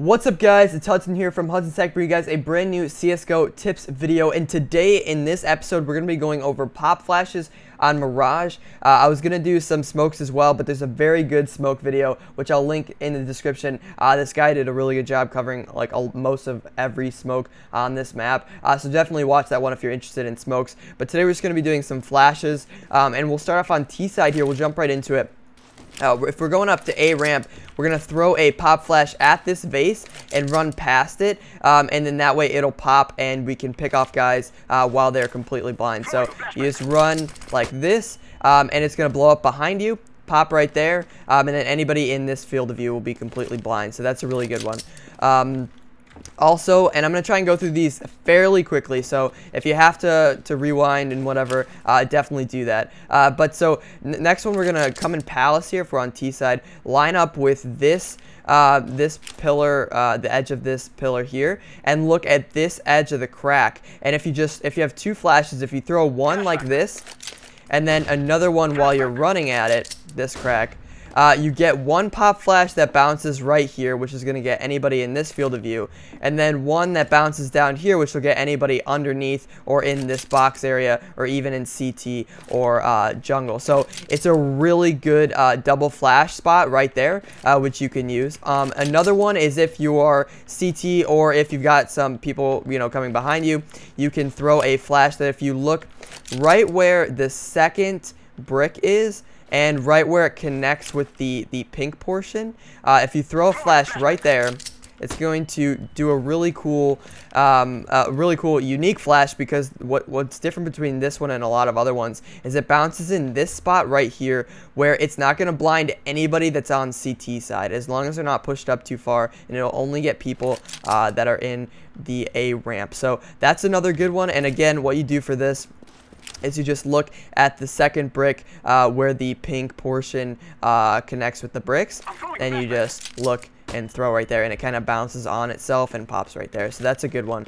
What's up, guys? It's Hudson here from Hudson Tech, bringing you guys a brand new CSGO tips video. And today in this episode, we're going to be going over pop flashes on Mirage. I was going to do some smokes as well, but there's a very good smoke video, which I'll link in the description. This guy did a really good job covering like most of every smoke on this map. So definitely watch that one if you're interested in smokes. But today we're just going to be doing some flashes. And we'll start off on T side here. We'll jump right into it. If we're going up to A ramp, we're going to throw a pop flash at this vase and run past it, and then that way it'll pop and we can pick off guys while they're completely blind. So you just run like this, and it's going to blow up behind you, pop right there, and then anybody in this field of view will be completely blind. So that's a really good one. Also, and I'm going to try and go through these fairly quickly, so if you have to rewind and whatever, definitely do that. But so, next one, we're going to come in Palace here if we're on T side, line up with this this pillar, the edge of this pillar here, and look at this edge of the crack. And if you have two flashes, if you throw one like this, and then another one while you're running at it, this crack, you get one pop flash that bounces right here, which is going to get anybody in this field of view, and then one that bounces down here, which will get anybody underneath or in this box area or even in CT or jungle. So it's a really good double flash spot right there, which you can use. Another one is if you are CT or if you've got some people coming behind you, you can throw a flash that if you look right where the second brick is, and right where it connects with the pink portion, if you throw a flash right there, it's going to do a really cool, unique flash, because what's different between this one and a lot of other ones is it bounces in this spot right here where it's not going to blind anybody that's on CT side, as long as they're not pushed up too far, and it'll only get people that are in the A ramp. So that's another good one. And again, what you do for this is you just look at the second brick where the pink portion connects with the bricks, and you just look and throw right there, and it kind of bounces on itself and pops right there. So that's a good one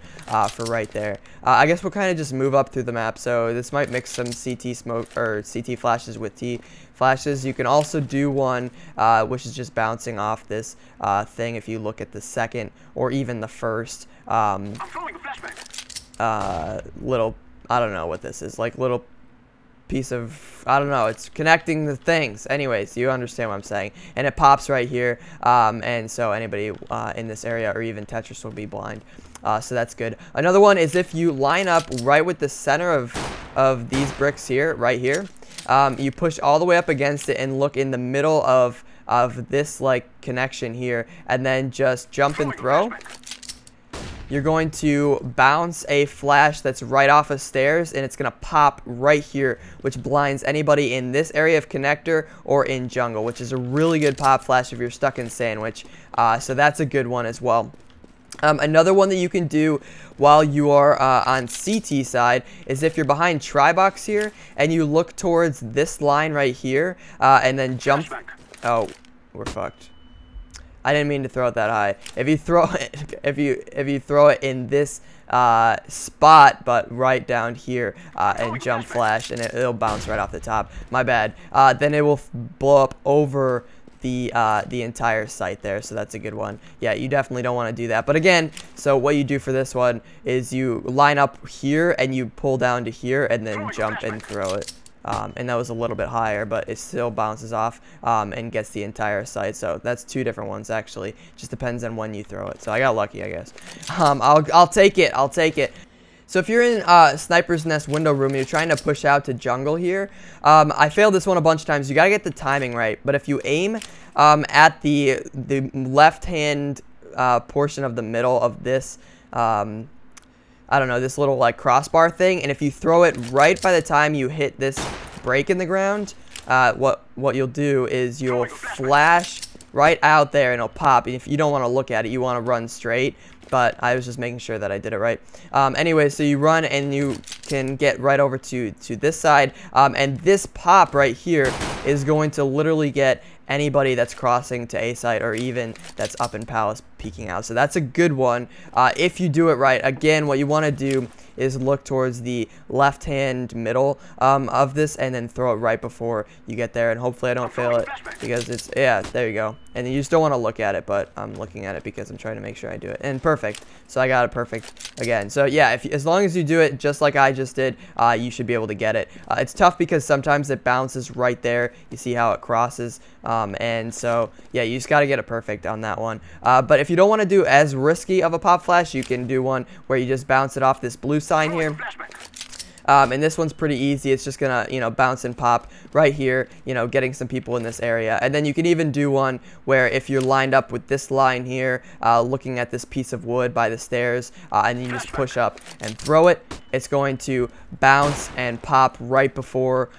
for right there. I guess we'll kind of just move up through the map. So this might mix some CT smoke or CT flashes with T flashes. You can also do one which is just bouncing off this thing if you look at the second or even the first little, I don't know what this is, like little piece of, I don't know, it's connecting the things. Anyways, you understand what I'm saying. And it pops right here, and so anybody in this area or even Tetris will be blind. So that's good. Another one is if you line up right with the center of these bricks here, right here, you push all the way up against it and look in the middle of this like connection here, and then just jump and throw. You're going to bounce a flash that's right off of stairs, and it's going to pop right here, which blinds anybody in this area of connector or in jungle, which is a really good pop flash if you're stuck in sandwich. So that's a good one as well. Another one that you can do while you are on CT side is if you're behind Tri-Box here and you look towards this line right here, and then jump. Oh, we're fucked. I didn't mean to throw it that high. If you throw it, if you throw it in this spot, but right down here, and jump flash, and it'll bounce right off the top. My bad. Then it will blow up over the entire site there. So that's a good one. Yeah, you definitely don't want to do that. But again, so what you do for this one is you line up here and you pull down to here and then jump and throw it. And that was a little bit higher, but it still bounces off and gets the entire site. So that's two different ones actually. Just depends on when you throw it. So I got lucky, I guess. I'll take it. I'll take it. So if you're in Sniper's Nest window room and you're trying to push out to jungle here, I failed this one a bunch of times. You gotta get the timing right. But if you aim at the left hand portion of the middle of this, I don't know, this little like crossbar thing, and if you throw it right by the time you hit this break in the ground, what you'll do is you'll flash right out there and it'll pop. And if you don't want to look at it, you want to run straight, but I was just making sure that I did it right. Anyway, so you run and you can get right over to this side, and this pop right here is going to literally get anybody that's crossing to A site or even that's up in Palace, peeking out. So that's a good one if you do it right. Again, what you want to do is look towards the left hand middle of this and then throw it right before you get there, and hopefully I don't fail it, because it's, yeah, there you go. And you just don't want to look at it, but I'm looking at it because I'm trying to make sure I do it. And perfect. So I got it perfect again. So yeah, as long as you do it just like I just did, you should be able to get it. It's tough because sometimes it bounces right there. You see how it crosses, and so yeah, you just got to get it perfect on that one. But if you don't want to do as risky of a pop flash, you can do one where you just bounce it off this blue sign here. And this one's pretty easy. It's just gonna, you know, bounce and pop right here, you know, getting some people in this area. And then you can even do one where if you're lined up with this line here, looking at this piece of wood by the stairs, and you just push up and throw it, it's going to bounce and pop right before,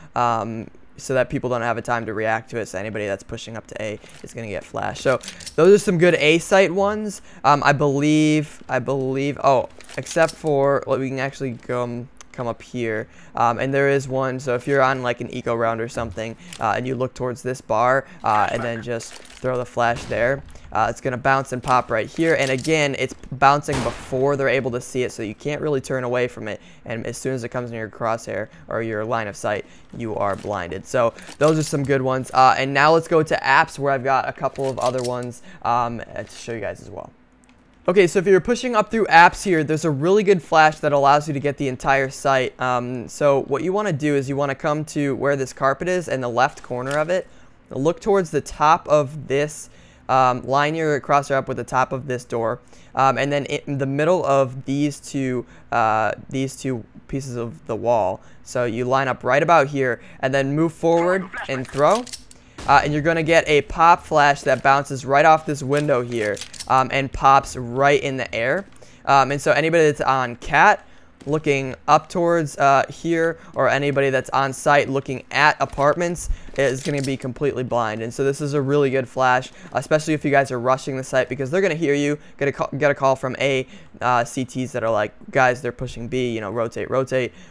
so that people don't have a time to react to it. So anybody that's pushing up to A is going to get flashed. So those are some good A site ones. I believe, oh, except for, well, we can actually come up here, and there is one. So if you're on like an eco round or something, and you look towards this bar, and then just throw the flash there, it's gonna bounce and pop right here. And again, it's bouncing before they're able to see it, so you can't really turn away from it, and as soon as it comes in your crosshair or your line of sight, you are blinded. So those are some good ones. And now let's go to apps, where I've got a couple of other ones to show you guys as well. Okay, so if you're pushing up through apps here, there's a really good flash that allows you to get the entire site. So what you want to do is you want to come to where this carpet is and the left corner of it. Look towards the top of this, line your crosshair up with the top of this door, and then in the middle of these two pieces of the wall. So you line up right about here and then move forward and throw. And you're going to get a pop flash that bounces right off this window here, and pops right in the air. And so anybody that's on cat looking up towards here, or anybody that's on site looking at apartments, is going to be completely blind. And so this is a really good flash, especially if you guys are rushing the site, because they're going to hear you, get a call from CTs that are like, guys, they're pushing B, you know, rotate,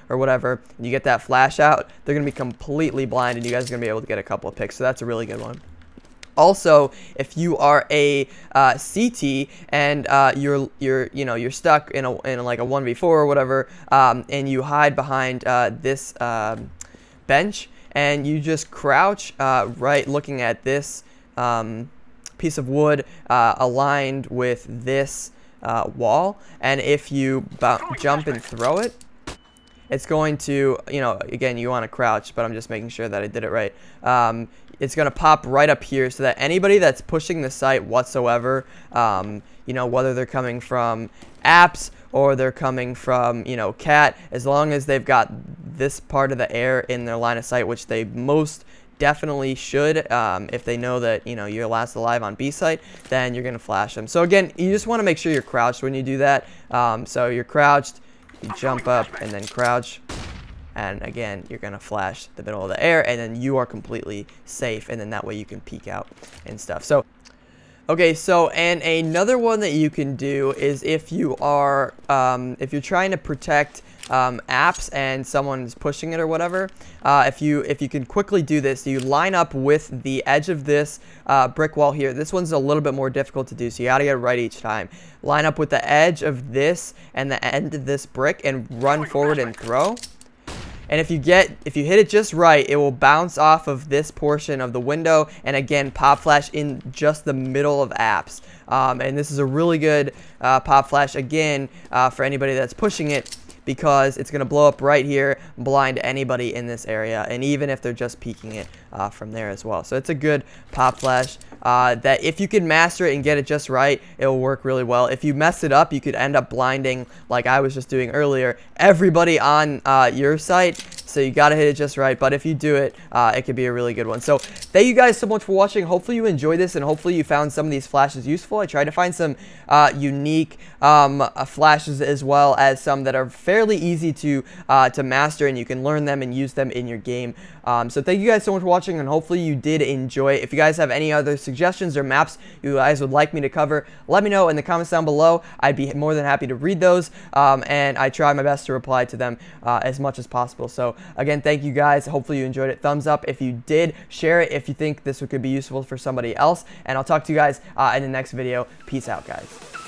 or whatever. And you get that flash out, they're going to be completely blind, and you guys are going to be able to get a couple of picks. So that's a really good one. Also, if you are a CT and you're stuck in like a 1v4 or whatever, and you hide behind this bench, and you just crouch right looking at this piece of wood aligned with this wall, and if you jump and throw it, it's going to, you know, again, you want to crouch, but I'm just making sure that I did it right. It's going to pop right up here, so that anybody that's pushing the site whatsoever, you know, whether they're coming from apps or they're coming from, you know, cat, as long as they've got this part of the air in their line of sight, which they most definitely should, if they know that, you know, you're last alive on B site, then you're going to flash them. So again, you just want to make sure you're crouched when you do that. So you're crouched, you jump up and then crouch, and again, you're gonna flash the middle of the air, and then you are completely safe, and then that way you can peek out and stuff. So okay, so and another one that you can do is if you are if you're trying to protect apps and someone's pushing it or whatever, if you can quickly do this, you line up with the edge of this brick wall here. This one's a little bit more difficult to do, so you gotta get it right each time. Line up with the edge of this and the end of this brick and run forward and throw. And if you hit it just right, it will bounce off of this portion of the window, and again, pop flash in just the middle of apps. And this is a really good pop flash, again, for anybody that's pushing it, because it's going to blow up right here, blind anybody in this area, and even if they're just peeking it from there as well. So it's a good pop flash that if you can master it and get it just right, it will work really well. If you mess it up, you could end up blinding, like I was just doing earlier, everybody on your site. So you got to hit it just right, but if you do it, it could be a really good one. So thank you guys so much for watching. Hopefully you enjoyed this, and hopefully you found some of these flashes useful. I tried to find some unique flashes, as well as some that are fairly fairly easy to master, and you can learn them and use them in your game. So thank you guys so much for watching, and hopefully you did enjoy. If you guys have any other suggestions or maps you guys would like me to cover, let me know in the comments down below. I'd be more than happy to read those, and I try my best to reply to them as much as possible. So again, thank you guys. Hopefully you enjoyed it. Thumbs up if you did. Share it if you think this could be useful for somebody else, and I'll talk to you guys in the next video. Peace out, guys.